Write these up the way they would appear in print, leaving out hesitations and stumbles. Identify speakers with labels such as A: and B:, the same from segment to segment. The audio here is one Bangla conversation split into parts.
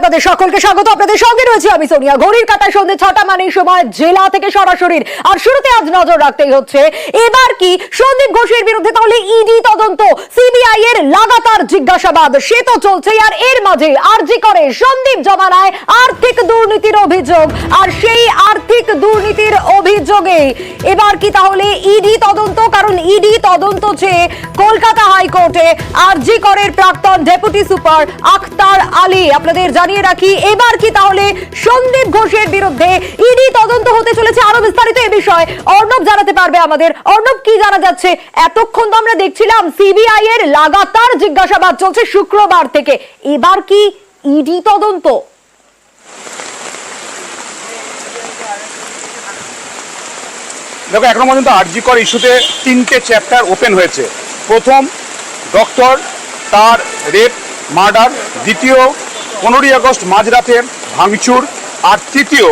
A: আপনাদের সকলকে স্বাগত। আপনাদের সঙ্গে রয়েছে আমি সোনিয়া। ঘড়ির কাঁটায় সন্ধ্যে 6টা মানেই সময় জেলা থেকে সরাসরি। আর শুরুতে আজ নজর রাখতেই হচ্ছে এবার কি সন্দীপ ঘোষের বিরুদ্ধে তাহলে ইডি তদন্ত, সিবিআই এর লাগাতার জিজ্ঞাসাবাদ সে তো চলছেই। আর এর মাঝে আরজি করে সন্দীপ জমানায় আর্থিক দুর্নীতির অভিযোগ, আর সেই আর্থিক দুর্নীতির অভিযোগে এবার কি তাহলে ইডি তদন্ত? কারণ ইডি তদন্ত চেয়ে কলকাতা হাইকোর্টে আরজি করের প্রাক্তন ডেপুটি সুপার আখতার আলী। আপনাদের জানিয়ে রাখি এবার কি তাহলে সন্দীপ ঘোষের বিরুদ্ধে ইডি তদন্ত হতে চলেছে। আরো বিস্তারিত এই বিষয়ে অর্ণব জানাতে পারবে আমাদের। অর্ণব, কি জানা যাচ্ছে? এতক্ষণ তো আমরা দেখছিলাম সিবিআই এর লাগাতার জিজ্ঞাসাবাদ চলছে শুক্রবার থেকে, এবার কি ইডি তদন্ত?
B: দেখো, এখনো পর্যন্ত আরজি কর ইস্যুতে 3টে চ্যাপ্টার ওপেন হয়েছে। প্রথম, ডক্টর তার রেপ মার্ডার। দ্বিতীয়, 15ই আগস্ট মাঝরাতে ভাঙচুর। আর তৃতীয়,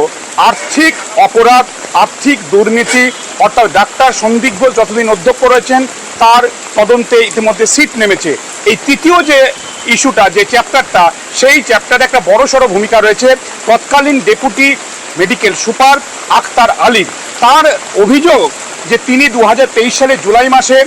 B: আর্থিক অপরাধ, আর্থিক দুর্নীতি, অর্থাৎ ডাক্তার সন্দীপ ঘোষ যতদিন অধ্যক্ষ রয়েছেন তার তদন্তে ইতিমধ্যে সিট নেমেছে। এই তৃতীয় যে ইস্যুটা, যে চ্যাপ্টারটা, সেই চ্যাপ্টারে একটা বড়সড় ভূমিকা রয়েছে তৎকালীন ডেপুটি মেডিকেল সুপার আখতার আলীর। তার অভিযোগ যে তিনি 2023 সালে জুলাই মাসে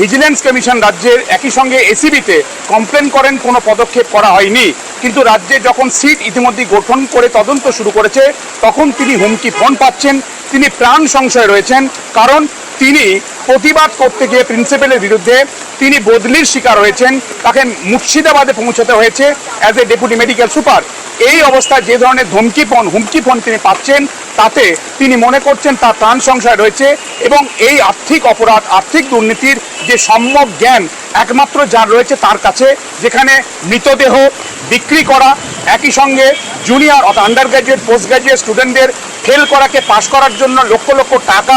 B: ভিজিলেন্স কমিশন রাজ্যের একই সঙ্গে এসিবিতে কমপ্লেন করেন, কোনো পদক্ষেপ করা হয়নি। কিন্তু রাজ্যে যখন সিট ইতিমধ্যে গঠন করে তদন্ত শুরু করেছে তখন তিনি হুমকি ফোন পাচ্ছেন, তিনি প্রাণ সংশয়ে রয়েছেন। কারণ তিনি প্রতিবাদ করতে গিয়ে প্রিন্সিপালের বিরুদ্ধে তিনি বদলির শিকার হয়েছেন, তাকে মুর্শিদাবাদে পৌঁছাতে হয়েছে as a deputy medical super. এই অবস্থায় যে ধরনের হুমকি ফোন তিনি পাচ্ছেন তাতে তিনি মনে করছেন তার প্রাণ সংশয় রয়েছে। এবং এই আর্থিক অপরাধ, আর্থিক দুর্নীতির যে সম্যক জ্ঞান একমাত্র যার রয়েছে তার কাছে, যেখানে মৃতদেহ বিক্রি করা, একই সঙ্গে জুনিয়র অর্থাৎ আন্ডার গ্র্যাজুয়েট, পোস্ট গ্র্যাজুয়েট স্টুডেন্টদের ফেল করাকে পাশ করার জন্য লক্ষ লক্ষ টাকা,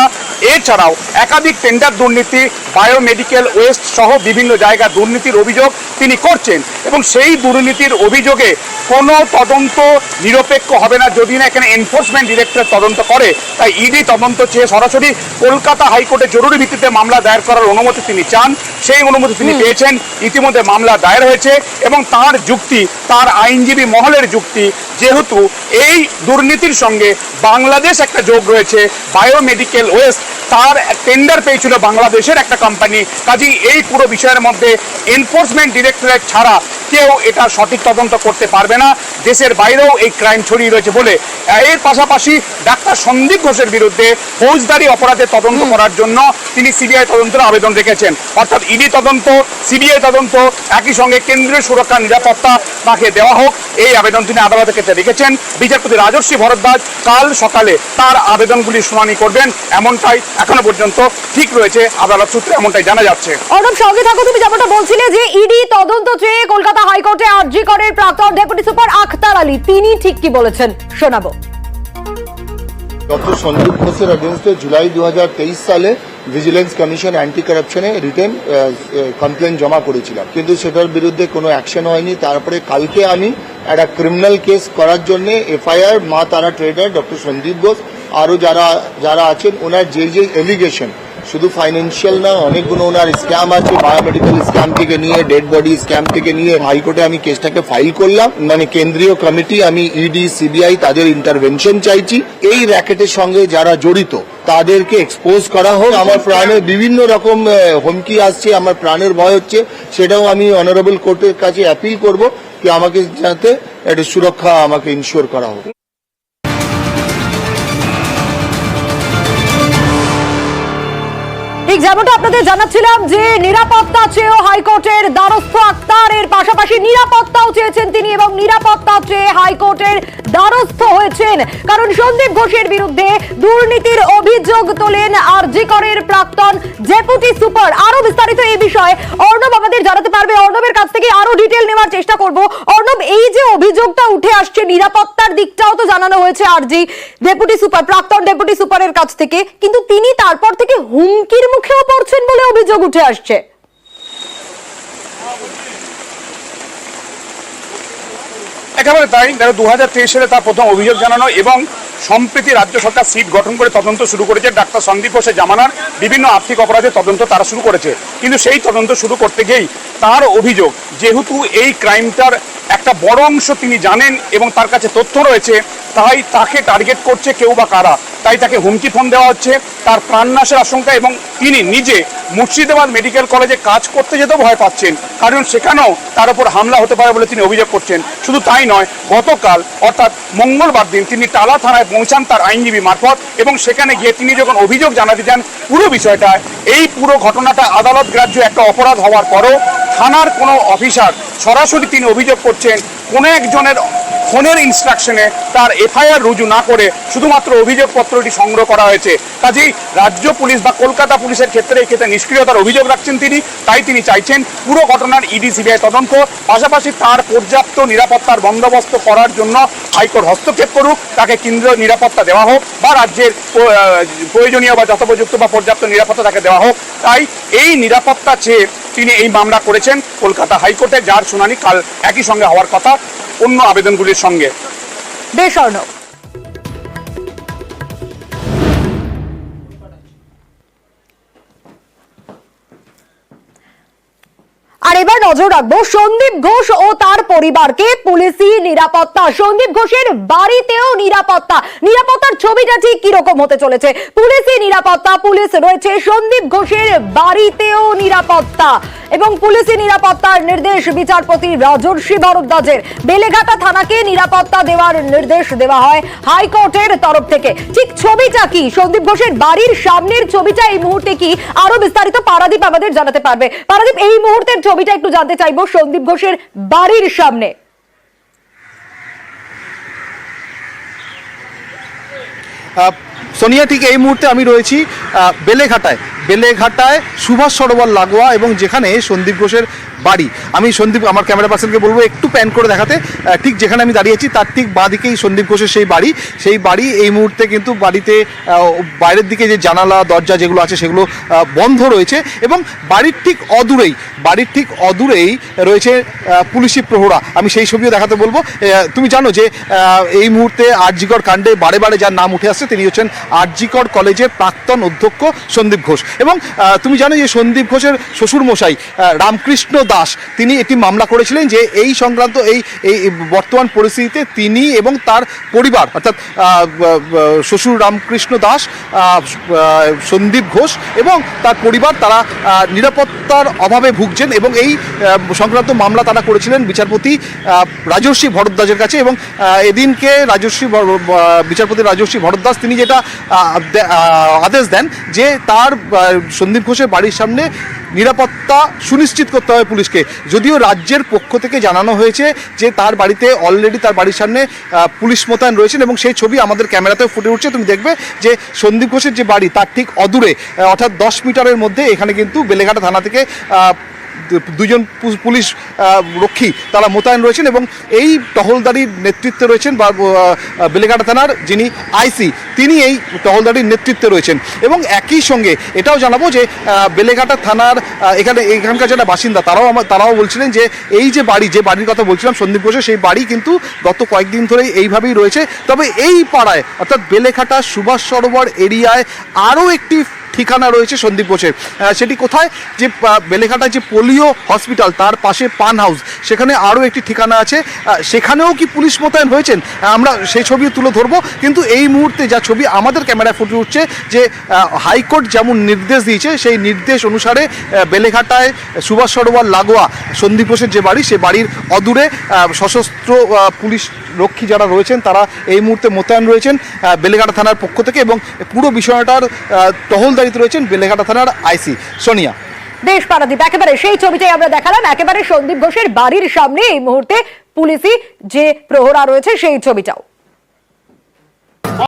B: এছাড়াও একাধিক টেন্ডার দুর্নীতি, বায়োমেডিকেল ওয়েস্ট সহ বিভিন্ন জায়গায় দুর্নীতির অভিযোগ তিনি করছেন। এবং সেই দুর্নীতির অভিযোগে কোনো তদন্ত নিরপেক্ষ হবে না যদি না এখানে এনফোর্সমেন্ট ডিরেক্টরেট তদন্ত করে। তাই ইডি তদন্ত চেয়ে সরাসরি কলকাতা হাইকোর্টে জরুরি ভিত্তিতে মামলা দায়ের করার অনুমতি তিনি চান। সেই অনুমতি তিনি পেয়েছেন, ইতিমধ্যে মামলা দায়ের হয়েছে। এবং তার যুক্তি, তার আইনজীবী মহলের যুক্তি, যেহেতু এই দুর্নীতির সঙ্গে বাংলাদেশ একটা যোগ রয়েছে, বায়োমেডিকেল ওয়েস্ট তার টেন্ডার পেয়েছিল বাংলাদেশের একটা কোম্পানি, কাজেই এই পুরো বিষয়ের মধ্যে এনফোর্সমেন্ট ডিরেক্টরেট ছাড়া কেউ এটা সঠিক তদন্ত করতে পারবে না। দেশের বাইরেও এই ক্রাইম ছড়িয়ে রয়েছে বলে এর পাশাপাশি ডাক্তার সন্দীপ ঘোষের বিরুদ্ধে ফৌজদারি অপরাধের তদন্ত করার জন্য তিনি সিবিআই তদন্তের আবেদন রেখেছেন। অর্থাৎ ইডি তদন্ত, সিবিআই তদন্ত, একই সঙ্গে কেন্দ্রীয় সুরক্ষা নিরাপত্তা তাকে দেওয়া হোক, এই আবেদন তিনি আদালতের ক্ষেত্রে রেখেছেন। বিচারপতি রাজর্ষি ভরদ্বাজ কাল সকালে তার আবেদনগুলি শুনানি করবেন, এমনটাই এখনো পর্যন্ত ঠিক রয়েছে আদালত সূত্রে, এমনটাই জানা যাচ্ছে।
A: অর্ণব, সঙ্গে থাকো। তুমি যেমনটা বলছিলে যে ইডি তদন্ত চেয়ে কলকাতা হাইকোর্টে আরজি করের প্রাক্তন ডেপুটি সুপার আখতার আলী, তিনি ঠিক কি বলেছেন শোনাবো।
C: ডক্টর সন্দীপ ঘোষের এগেনস্টে জুলাই 2023 সালে ভিজিলেন্স কমিশন অ্যান্টি কারাপশনে রিটেন কমপ্লেন জমা করেছিলাম, কিন্তু সেটার বিরুদ্ধে কোনো অ্যাকশন হয়নি। তারপরে কালকে আমি একটা ক্রিমিনাল কেস করার জন্য এফআইআর মা তারা ট্রেডার ডক্টর সন্দীপ ঘোষ আরও যারা আছেন ওনার যে এলিগেশন, শুধু ফাইন্যান্সিয়াল না, অনেকগুলো ওনার স্ক্যাম আছে, বায়োমেডিক্যাল স্ক্যাম থেকে নিয়ে ডেড বডি স্ক্যাম থেকে নিয়ে হাইকোর্টে আমি কেসটাকে ফাইল করলাম। মানে কেন্দ্রীয় কমিটি, আমি ইডি সিবিআই তাদের ইন্টারভেনশন চাইছি। এই র্যাকেটের সঙ্গে যারা জড়িত তাদেরকে এক্সপোজ করা হোক। আমার প্রাণের বিভিন্ন রকম হুমকি আসছে, আমার প্রাণের ভয় হচ্ছে, সেটাও আমি অনারেবল কোর্টের কাছে অ্যাপিল করব কি আমাকে যাতে একটা সুরক্ষা আমাকে ইনশিওর করা হোক।
A: ঠিক যেমনটা আপনাদের জানাচ্ছিলাম যে নিরাপত্তা চেয়েও হাইকোর্টের দ্বারস্থ আখতার, এর পাশাপাশি নিরাপত্তাও চেয়েছেন তিনি এবং নিরাপত্তা চেয়ে হাইকোর্টের দ্বারস্থ হয়েছেন। কারণ সন্দীপ ঘোষের বিরুদ্ধে দুর্নীতির অভিযোগ তোলেন আরজি করের প্রাক্তন ডেপুটি সুপার। আরো বিস্তারিত এই বিষয়ে অর্ণব আমাদের জানাতে পারবে। অর্ণবের কাছ থেকে আরো ডিটেল নেওয়ার চেষ্টা করব। অর্ণব, এই যে অভিযোগটা উঠে আসছে, নিরাপত্তার দিকটাও তো জানানো হয়েছে আরজি ডেপুটি সুপার, প্রাক্তন ডেপুটি সুপারের কাছ থেকে, কিন্তু তিনি তারপর থেকে হুমকির মুখেও পড়ছেন বলে অভিযোগ উঠে আসছে।
B: একেবারে তাই। দেখো, 2023 সালে তার প্রথম অভিযোগ জানানো এবং সম্প্রতি রাজ্য সরকার সিট গঠন করে তদন্ত শুরু করেছে। ডাক্তার সন্দীপ ঘোষের জামানার বিভিন্ন আর্থিক অপরাধের তদন্ত তারা শুরু করেছে। কিন্তু সেই তদন্ত শুরু করতে গিয়েই তার অভিযোগ, যেহেতু এই ক্রাইমটার একটা বড় অংশ তিনি জানেন এবং তার কাছে তথ্য রয়েছে, তাই তাকে টার্গেট করছে কেউ বা কারা, তাই তাকে হুমকি ফোন দেওয়া হচ্ছে, তার প্রাণনাশের আশঙ্কা, এবং তিনি নিজে মুর্শিদাবাদ মেডিকেল কলেজে কাজ করতে যেতেও ভয় পাচ্ছেন, কারণ সেখানেও তার উপর হামলা হতে পারে বলে তিনি অভিযোগ করছেন। শুধু তাই নয়, গতকাল অর্থাৎ মঙ্গলবার দিন তিনি টালা থানায় পৌঁছান তার আইনজীবী মারফত, এবং সেখানে গিয়ে তিনি যখন অভিযোগ জানাতে চান পুরো বিষয়টা, এই পুরো ঘটনাটা আদালত গ্রাহ্য একটা অপরাধ হওয়ার পরও থানার কোনো অফিসার সরাসরি তিনি অভিযোগ করছেন কোনো একজনের ফোনের ইনস্ট্রাকশনে তার এফআইআর রুজু না করে শুধুমাত্র অভিযোগপত্রটি সংগ্রহ করা হয়েছে। কাজেই রাজ্য পুলিশ বা কলকাতা পুলিশের ক্ষেত্রে এই ক্ষেত্রে নিষ্ক্রিয়তার অভিযোগ রাখছেন তিনি, তাই তিনি চাইছেন পুরো ঘটনার ইডি সিবিআই তদন্ত, পাশাপাশি তার পর্যাপ্ত নিরাপত্তার বন্দোবস্ত করার জন্য হাইকোর্ট হস্তক্ষেপ করুক, তাকে কেন্দ্রীয় নিরাপত্তা দেওয়া হোক বা রাজ্যের প্রয়োজনীয় বা যথোপযুক্ত বা পর্যাপ্ত নিরাপত্তা তাকে দেওয়া হোক। তাই এই নিরাপত্তা চেয়ে তিনি এই মামলা করেছেন কলকাতা হাইকোর্টে, যার শুনানি কাল একই সঙ্গে হওয়ার কথা অন্য আবেদনগুলির সঙ্গে।
A: বেশ অর্ণব। আর এবার নজর রাখবো সন্দীপ ঘোষ ও তার পরিবারকে পুলিশি নিরাপত্তা, সন্দীপ ঘোষের বাড়িতেও নিরাপত্তা, নিরাপত্তার ছবিটা ঠিক কিরকম হতে চলেছে। পুলিশি নিরাপত্তা, পুলিশ রয়েছে সন্দীপ ঘোষের বাড়িতেও নিরাপত্তা, এবং পুলিশি নিরাপত্তার নির্দেশ বিচারপতি রাজর্ষি ভরদ্বাজের। বেলেঘাটা থানাকে নিরাপত্তা দেওয়ার নির্দেশ দেওয়া হয় হাইকোর্টের তরফ থেকে। ঠিক ছবিটা কি, সন্দীপ ঘোষের বাড়ির সামনের ছবিটা এই মুহূর্তে কি, আরো বিস্তারিত পারাদীপ আমাদের জানাতে পারবে। পারাদীপ, এই মুহূর্তের ছবিটা একটু জানতে চাইবো সন্দীপ ঘোষের বাড়ির সামনে।
D: সোনিয়া, ঠিক এই মুহূর্তে আমি রয়েছি বেলেঘাটায় সুভাষ সরোবর লাগোয়া, এবং যেখানে সন্দীপ ঘোষের বাড়ি। আমি আমার ক্যামেরা পার্সনকে বলবো একটু প্যান করে দেখাতে। ঠিক যেখানে আমি দাঁড়িয়েছি তার ঠিক বাঁ দিকেই সন্দীপ ঘোষের সেই বাড়ি। এই মুহূর্তে কিন্তু বাড়িতে বাইরের দিকে যে জানালা দরজা যেগুলো আছে সেগুলো বন্ধ রয়েছে, এবং বাড়ির ঠিক অদূরেই রয়েছে পুলিশি প্রহরা। আমি সেই ছবিও দেখাতে বলবো। তুমি জানো যে এই মুহূর্তে আরজিকর কাণ্ডে বারে বারে যার নাম উঠে আসছে তিনি হচ্ছেন আরজিকর কলেজের প্রাক্তন অধ্যক্ষ সন্দীপ ঘোষ। এবং তুমি জানো যে সন্দীপ ঘোষের শ্বশুরমশাই রামকৃষ্ণ দাস তিনি একটি মামলা করেছিলেন যে এই সংক্রান্ত এই বর্তমান পরিস্থিতিতে তিনি এবং তার পরিবার, অর্থাৎ শ্বশুর রামকৃষ্ণ দাস, সন্দীপ ঘোষ এবং তার পরিবার, তারা নিরাপত্তার অভাবে ভুগছেন, এবং এই সংক্রান্ত মামলা তারা করেছিলেন বিচারপতি রাজর্ষি ভরদ্বাজের কাছে। এবং এদিনকে বিচারপতি রাজর্ষি ভরদ্বাজ তিনি যেটা আদেশ দেন যে তার সন্দীপ ঘোষের বাড়ির সামনে নিরাপত্তা সুনিশ্চিত করতে হবে পুলিশকে। যদিও রাজ্যের পক্ষ থেকে জানানো হয়েছে যে তার বাড়িতে অলরেডি তার বাড়ির সামনে পুলিশ মোতায়েন রয়েছেন, এবং সেই ছবি আমাদের ক্যামেরাতেও ফুটে উঠছে। তুমি দেখবে যে সন্দীপ ঘোষের যে বাড়ি তার ঠিক অদূরে, অর্থাৎ 10 মিটারের মধ্যে এখানে কিন্তু বেলেঘাটা থানা থেকে দুজন পুলিশ রক্ষী তারা মোতায়েন রয়েছেন, এবং এই টহলদারির নেতৃত্বে রয়েছেন বা বেলেঘাটা থানার যিনি আইসি তিনি এই টহলদারির নেতৃত্বে রয়েছেন। এবং একই সঙ্গে এটাও জানাবো যে বেলেঘাটা থানার এখানকার যারা বাসিন্দা তারাও বলছিলেন যে এই যে বাড়ির কথা বলছিলাম সন্দীপ ঘোষের, সেই বাড়ি কিন্তু গত কয়েকদিন ধরেই এইভাবেই রয়েছে। তবে এই পাড়ায়, অর্থাৎ বেলেঘাটা সুভাষ সরোবর এরিয়ায় আরও একটি ঠিকানা রয়েছে সন্দীপ ঘোষের। সেটি কোথায়, যে বেলেঘাটায় যে পোলিও হসপিটাল তার পাশে পান হাউস, সেখানে আরও একটি ঠিকানা আছে, সেখানেও কি পুলিশ মোতায়েন হয়েছেন আমরা সেই ছবিও তুলে ধরবো। কিন্তু এই মুহূর্তে যা ছবি আমাদের ক্যামেরায় ফুটে উঠছে যে হাইকোর্ট যেমন নির্দেশ দিয়েছে সেই নির্দেশ অনুসারে বেলেঘাটায় সুভাষ সরোবর লাগোয়া সন্দীপ ঘোষের যে বাড়ি, সে বাড়ির অদূরে সশস্ত্র পুলিশ রক্ষী যারা রয়েছেন তারা এই মুহূর্তে মোতায়েন রয়েছেন বেলেঘাটা থানার পক্ষ থেকে, এবং পুরো বিষয়টার টহলদারিতে রয়েছেন বেলেঘাটা থানার আইসি। সোনিয়া,
A: বেশ পারাদীপ, একেবারে সেই ছবিটাই আমরা দেখালাম, একেবারে সন্দীপ ঘোষের বাড়ির সামনে এই মুহূর্তে পুলিশি যে প্রহরা রয়েছে সেই ছবিটাও।